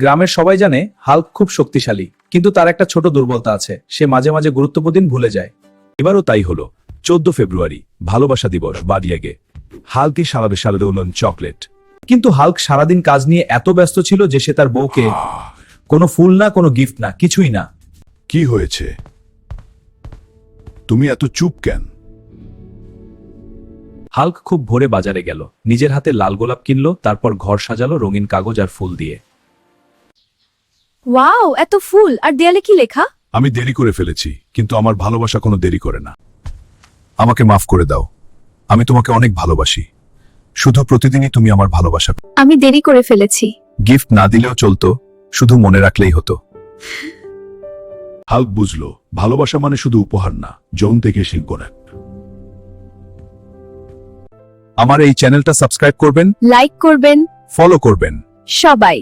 গ্রামের সবাই জানে হাল্ক খুব শক্তিশালী, কিন্তু তার একটা ছোট দুর্বলতা আছে, সে মাঝে মাঝে গুরুত্বপূর্ণ দিন ভুলে যায়। এবারও তাই হলো। 14 ফেব্রুয়ারি ভালোবাসা দিবস বাড়িয়াগে হালকে সারাবে উলন চকলেট। কিন্তু হাল্ক সারাদিন কাজ নিয়ে এত ব্যস্ত ছিল যে সে তার বউকে কোনো ফুল না, কোনো গিফট না, কিছুই না। কি হয়েছে? তুমি এত চুপ কেন? হাল্ক খুব ভোরে বাজারে গেল, নিজের হাতে লাল গোলাপ কিনলো, তারপর ঘর সাজালো রঙিন কাগজ আর ফুল দিয়ে। ওয়াও, এত ফুল! আর দেয়ালে কি লেখা? আমি দেরি করে ফেলেছি, কিন্তু আমার ভালোবাসা কোনো দেরি করে না। আমাকে মাফ করে দাও, আমি তোমাকে অনেক ভালোবাসি। শুধু প্রতিদিনই তুমি আমার ভালোবাসা। আমি দেরি করে ফেলেছি। গিফট না দিলেও চলতো, শুধু মনে রাখলেই হতো। হাল্ক বুঝলো, ভালোবাসা মানে শুধু উপহার না, যৌন থেকে শিল্প না। আমার এই চ্যানেলটা সাবস্ক্রাইব করবেন, লাইক করবেন ফলো করবেন। সবাই।